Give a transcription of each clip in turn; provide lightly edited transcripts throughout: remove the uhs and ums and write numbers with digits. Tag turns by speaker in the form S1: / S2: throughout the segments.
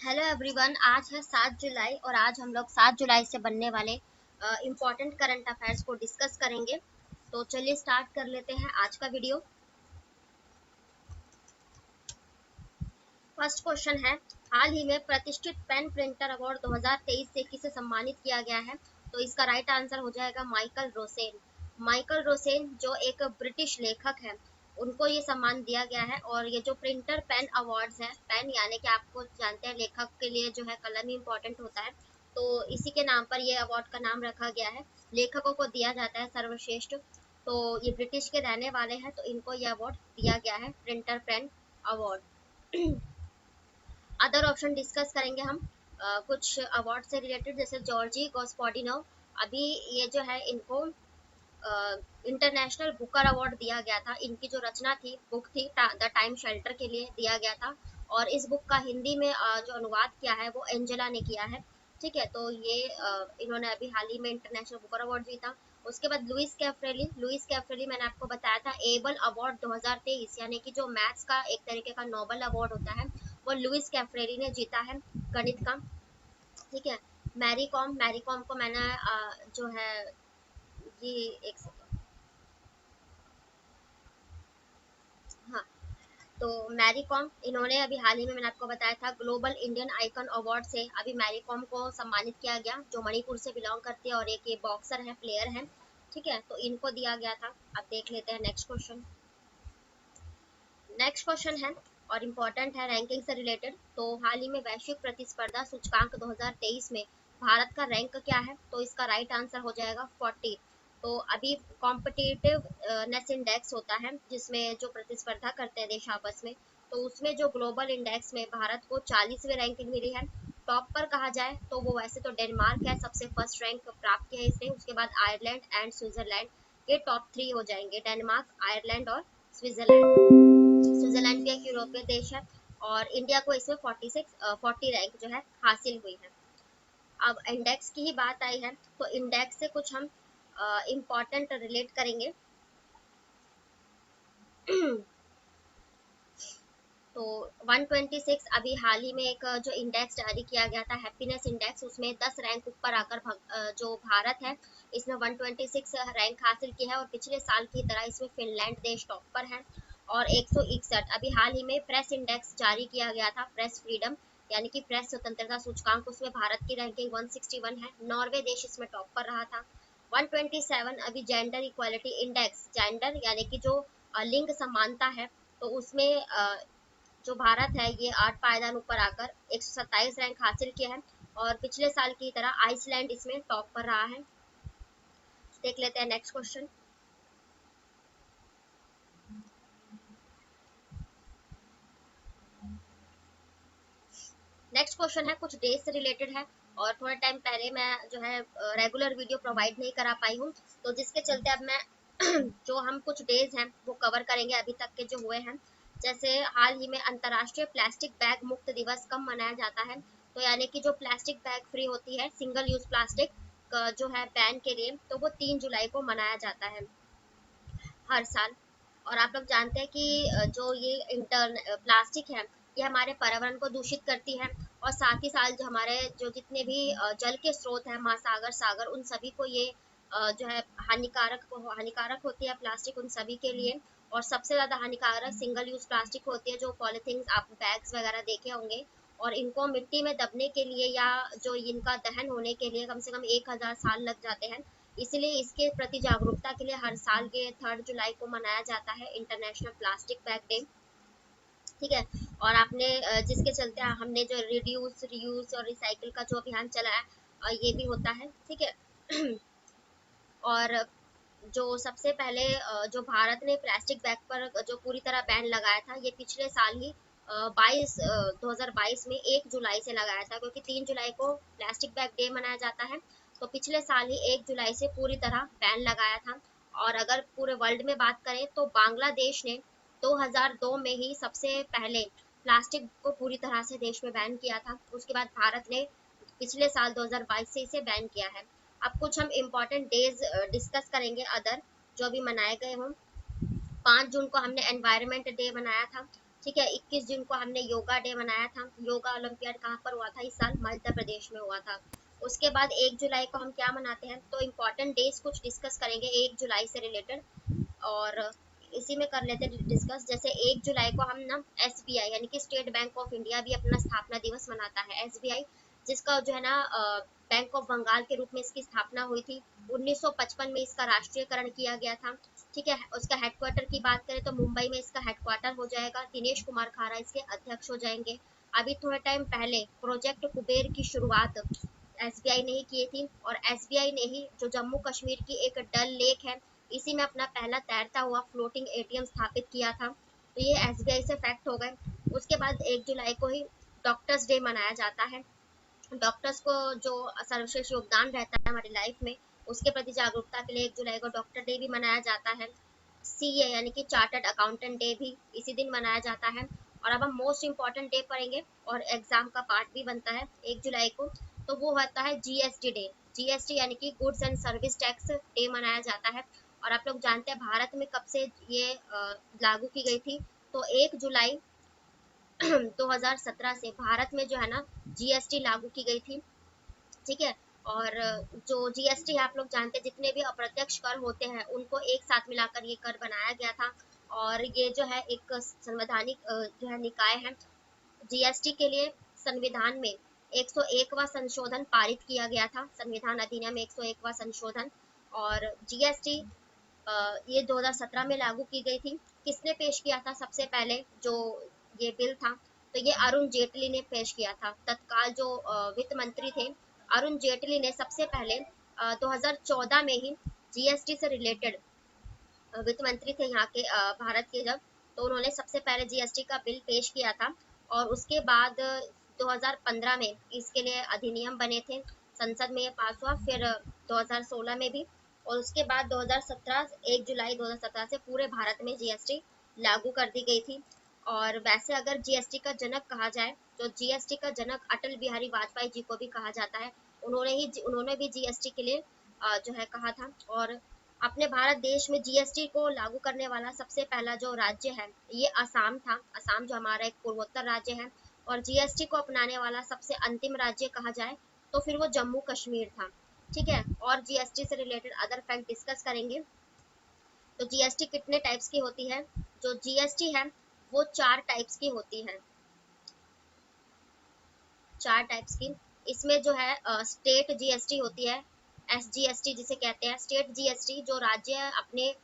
S1: Hello everyone, आज है 7 जुलाई और आज हम लोग 7 जुलाई से बनने वाले इम्पोर्टेंट करंट अफेयर्स को डिस्कस करेंगे। तो चलिए स्टार्ट कर लेते हैं आज का वीडियो। फर्स्ट क्वेश्चन है, हाल ही में प्रतिष्ठित पेन प्रिंटर अवार्ड 2023 से किसे सम्मानित किया गया है? तो इसका राइट आंसर हो जाएगा माइकल रोसेन। माइकल रोसेन जो एक ब्रिटिश लेखक है, उनको ये सम्मान दिया गया है। और ये जो प्रिंटर पेन अवार्ड्स है, पेन यानी कि आपको जानते हैं लेखक के लिए जो है कलम ही इम्पोर्टेंट होता है, तो इसी के नाम पर ये अवार्ड का नाम रखा गया है। लेखकों को दिया जाता है सर्वश्रेष्ठ। तो ये ब्रिटिश के रहने वाले हैं, तो इनको ये अवार्ड दिया गया है, printer pen award. Other option discuss करेंगे हम कुछ अवार्ड से रिलेटेड, जैसे जॉर्जी गॉस्पोडिनो। अभी ये जो है इनको इंटरनेशनल बुकर अवार्ड दिया गया था। इनकी जो रचना थी, बुक थी द टाइम शेल्टर के लिए दिया गया था। और इस बुक का हिंदी में जो अनुवाद किया है वो एंजेला ने किया है। ठीक है, तो ये इन्होंने अभी हाल ही में इंटरनेशनल बुकर अवार्ड जीता। उसके बाद लुइस कैफ्रेली मैंने आपको बताया था, एबल अवार्ड 2023 यानी कि जो मैथ्स का एक तरीके का नोबल अवार्ड होता है, वो लुइस कैफ्रेली ने जीता है, गणित का। ठीक है, मैरी कॉम को मैंने जो है ये एक सेकंड, हाँ, तो मैरी कॉम इन्होंने अभी हाल ही में मैंने आपको बताया था ग्लोबल इंडियन आइकन अवार्ड से अभी मैरी कॉम को सम्मानित किया गया, जो मणिपुर से बिलोंग करती है और एक ये बॉक्सर है, प्लेयर है। ठीक है, तो इनको दिया गया था। अब देख लेते हैं नेक्स्ट क्वेश्चन। नेक्स्ट क्वेश्चन है और इम्पोर्टेंट है, रैंकिंग से रिलेटेड। तो हाल ही में वैश्विक प्रतिस्पर्धा सूचकांक 2023 में भारत का रैंक क्या है? तो इसका राइट आंसर हो जाएगा 40। तो अभी कॉम्पिटिटिवनेस इंडेक्स होता है जिसमें जो प्रतिस्पर्धा करते हैं देश आपस में, तो उसमें जो ग्लोबल इंडेक्स में भारत को 40वीं रैंकिंग मिली है। टॉप पर कहा जाए तो वो वैसे तो डेनमार्क है, सबसे फर्स्ट रैंक प्राप्त किया है इसने। उसके बाद आयरलैंड एंड स्विट्जरलैंड, ये टॉप 3 हो जाएंगे, डेनमार्क, आयरलैंड और स्विट्जरलैंड। स्विट्जरलैंड भी एक यूरोपीय देश है। और इंडिया को इसमें 40 रैंक जो है हासिल हुई है। अब इंडेक्स की ही बात आई है, तो इंडेक्स से कुछ हम इम्पोर्टेंट रिलेट करेंगे। तो 126 अभी हाल ही में एक जो इंडेक्स जारी किया गया था, हैप्पीनेस इंडेक्स, उसमें 10 रैंक ऊपर आकर जो भारत है इसने 126 रैंक हासिल की है। और पिछले साल की तरह इसमें फिनलैंड देश टॉप पर है। और 161 अभी हाल ही में प्रेस इंडेक्स जारी किया गया था, प्रेस फ्रीडम यानी कि प्रेस स्वतंत्रता सूचकांक, उसमें भारत की रैंकिंग 161 है। नॉर्वे देश इसमें टॉप पर रहा था। 127 अभी जेंडर इक्वालिटी इंडेक्स, जेंडर यानी कि जो लिंग समानता है, तो उसमें जो भारत है ये 8 पायदान ऊपर आकर 127 रैंक हासिल किया है। और पिछले साल की तरह आइसलैंड इसमें टॉप पर रहा है। देख लेते हैं नेक्स्ट क्वेश्चन। नेक्स्ट क्वेश्चन है कुछ डेज से रिलेटेड है, और थोड़ा टाइम पहले मैं जो है रेगुलर वीडियो प्रोवाइड नहीं करा पाई हूँ, तो जिसके चलते अब मैं जो हम कुछ डेज हैं वो कवर करेंगे अभी तक के जो हुए हैं। जैसे हाल ही में अंतर्राष्ट्रीय प्लास्टिक बैग मुक्त दिवस कब मनाया जाता है? तो यानी कि जो प्लास्टिक बैग फ्री होती है, सिंगल यूज प्लास्टिक जो है बैन के लिए, तो वो 3 जुलाई को मनाया जाता है हर साल। और आप लोग जानते हैं कि जो ये प्लास्टिक है, ये हमारे पर्यावरण को दूषित करती है। और साथ ही साथ जो हमारे जो जितने भी जल के स्रोत हैं, महासागर, सागर, उन सभी को ये जो है हानिकारक होती है प्लास्टिक, उन सभी के लिए। और सबसे ज़्यादा हानिकारक सिंगल यूज प्लास्टिक होती है, जो पॉलीथीन आप बैग्स वगैरह देखे होंगे। और इनको मिट्टी में दबने के लिए या जो इनका दहन होने के लिए कम से कम 1000 साल लग जाते हैं। इसलिए इसके प्रति जागरूकता के लिए हर साल के 3 जुलाई को मनाया जाता है इंटरनेशनल प्लास्टिक बैग डे। ठीक है, और आपने जिसके चलते हमने जो रिड्यूस, रीयूज और रिसाइकिल का जो अभियान चलाया, ये भी होता है। ठीक है। और जो सबसे पहले जो भारत ने प्लास्टिक बैग पर जो पूरी तरह बैन लगाया था, ये पिछले साल ही 2022 में 1 जुलाई से लगाया था, क्योंकि 3 जुलाई को प्लास्टिक बैग डे मनाया जाता है। तो पिछले साल ही 1 जुलाई से पूरी तरह बैन लगाया था। और अगर पूरे वर्ल्ड में बात करें तो बांग्लादेश ने 2002 में ही सबसे पहले प्लास्टिक को पूरी तरह से देश में बैन किया था। उसके बाद भारत ने पिछले साल 2022 से इसे बैन किया है। अब कुछ हम इम्पोर्टेंट डेज डिस्कस करेंगे अदर जो भी मनाए गए हों। 5 जून को हमने एनवायरनमेंट डे मनाया था। ठीक है। 21 जून को हमने योगा डे मनाया था। योगा ओलंपियाड कहाँ पर हुआ था इस साल? मध्य प्रदेश में हुआ था। उसके बाद 1 जुलाई को हम क्या मनाते हैं, तो इम्पोर्टेंट डेज कुछ डिस्कस करेंगे 1 जुलाई से रिलेटेड, और इसी में कर लेते हैं डिस्कस। जैसे 1 जुलाई को हम ना एसबीआई यानी कि स्टेट बैंक ऑफ इंडिया भी अपना स्थापना दिवस मनाता है। एसबीआई जिसका जो है ना बैंक ऑफ बंगाल के रूप में इसकी स्थापना हुई थी। 1955 में इसका राष्ट्रीयकरण किया गया था। ठीक है। उसका हेडक्वार्टर की बात करें तो मुंबई में इसका हेडक्वार्टर हो जाएगा। दिनेश कुमार खारा इसके अध्यक्ष हो जाएंगे। अभी थोड़े टाइम पहले प्रोजेक्ट कुबेर की शुरुआत एसबीआई ने ही की थी, और एसबीआई ने ही जो जम्मू कश्मीर की एक डल लेक है, इसी में अपना पहला तैरता हुआ फ्लोटिंग एटीएम स्थापित किया था। तो ये एसबीआई से फैक्ट हो गए। उसके बाद 1 जुलाई को ही डॉक्टर्स डे मनाया जाता है। डॉक्टर्स को जो सर्वश्रेष्ठ योगदान रहता है हमारी लाइफ में, उसके प्रति जागरूकता के लिए 1 जुलाई को डॉक्टर डे भी मनाया जाता है। सीए यानी कि चार्टर्ड अकाउंटेंट डे भी इसी दिन मनाया जाता है। और अब हम मोस्ट इम्पॉर्टेंट डे पढ़ेंगे और एग्जाम का पार्ट भी बनता है 1 जुलाई को, तो वो होता है जीएसटी डे। जीएसटी यानी कि goods and service tax day मनाया जाता है। और आप लोग जानते हैं भारत में कब से ये लागू की गई थी, तो 1 जुलाई 2017 से भारत में जो है ना जीएसटी लागू की गई थी। ठीक है। और जो जीएसटी है आप लोग जानते हैं जितने भी अप्रत्यक्ष कर होते हैं उनको एक साथ मिलाकर ये कर बनाया गया था। और ये जो है एक संवैधानिक जो है निकाय है। जीएसटी के लिए संविधान में 101वां संशोधन पारित किया गया था, संविधान अधिनियम 101वां संशोधन। और जीएसटी ये 2017 में लागू की गई थी। किसने पेश किया था सबसे पहले जो ये बिल था, तो ये अरुण जेटली ने पेश किया था। तत्काल जो वित्त मंत्री थे अरुण जेटली ने सबसे पहले 2014 में ही जीएसटी से रिलेटेड वित्त मंत्री थे यहाँ के भारत के जब, तो उन्होंने सबसे पहले जीएसटी का बिल पेश किया था। और उसके बाद 2015 में इसके लिए अधिनियम बने थे, संसद में ये पास हुआ, फिर 2016 में भी। और उसके बाद 2017 1 जुलाई 2017 से पूरे भारत में जीएसटी लागू कर दी गई थी। और वैसे अगर जीएसटी का जनक कहा जाए तो जीएसटी का जनक अटल बिहारी वाजपेयी जी को भी कहा जाता है। उन्होंने भी जीएसटी के लिए जो है कहा था। और अपने भारत देश में जीएसटी को लागू करने वाला सबसे पहला जो राज्य है ये असम था। असम जो हमारा एक पूर्वोत्तर राज्य है। और जीएसटी को अपनाने वाला सबसे अंतिम राज्य कहा जाए तो फिर वो जम्मू कश्मीर था। ठीक है। और जीएसटी से रिलेटेड अदर फैक्ट डिस्कस करेंगे। तो जीएसटी कितने टाइप्स की होती है? जो जीएसटी है वो 4 टाइप्स की होती है, 4 टाइप्स की। इसमें जो है स्टेट जीएसटी होती है, एसजीएसटी जिसे कहते हैं। स्टेट जीएसटी जो राज्य अपने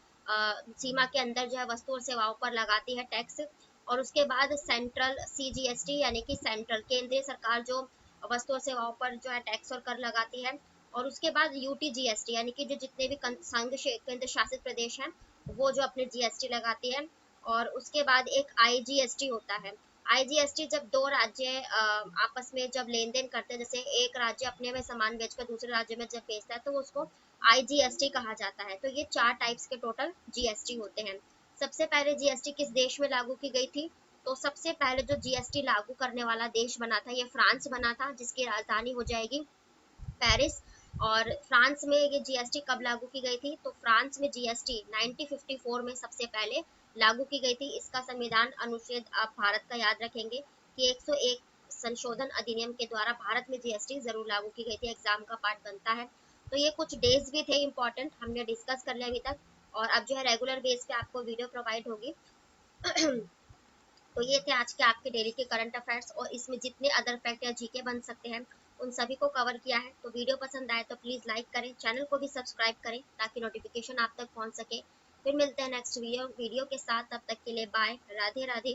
S1: सीमा के अंदर जो है वस्तु और सेवाओं पर लगाती है टैक्स। और उसके बाद सेंट्रल सीजीएसटी यानी कि सेंट्रल केंद्रीय सरकार जो वस्तु और सेवाओं पर जो है टैक्स और कर लगाती है। और उसके बाद यूटी जीएसटी यानी कि जो जितने भी संघ केंद्र शासित प्रदेश हैं वो जो अपने जीएसटी लगाती है। और उसके बाद एक आईजीएसटी होता है। आईजीएसटी जब दो राज्य आपस में जब लेन देन करते हैं, जैसे एक राज्य अपने में सामान बेचकर दूसरे राज्य में जब बेचता है तो उसको आईजीएसटी कहा जाता है। तो ये 4 टाइप्स के टोटल जीएसटी होते हैं। सबसे पहले जीएसटी किस देश में लागू की गई थी? तो सबसे पहले जो जीएसटी लागू करने वाला देश बना था ये फ्रांस बना था, जिसकी राजधानी हो जाएगी पेरिस। और फ्रांस में ये जीएसटी कब लागू की गई थी? तो फ्रांस में जीएसटी 1954 में सबसे पहले लागू की गई थी। इसका संविधान अनुच्छेद आप भारत का याद रखेंगे कि 101 संशोधन अधिनियम के द्वारा भारत में जीएसटी जरूर लागू की गई थी। एग्जाम का पार्ट बनता है। तो ये कुछ डेज भी थे इंपॉर्टेंट, हमने डिस्कस कर लिया अभी तक। और अब जो है रेगुलर बेस पे आपको वीडियो प्रोवाइड होगी। तो ये थे आज के आपके डेली के करंट अफेयर्स, और इसमें जितने अदर फैक्ट या जीके बन सकते हैं उन सभी को कवर किया है। तो वीडियो पसंद आए तो प्लीज़ लाइक करें, चैनल को भी सब्सक्राइब करें ताकि नोटिफिकेशन आप तक पहुंच सके। फिर मिलते हैं नेक्स्ट वीडियो के साथ, तब तक के लिए बाय, राधे राधे।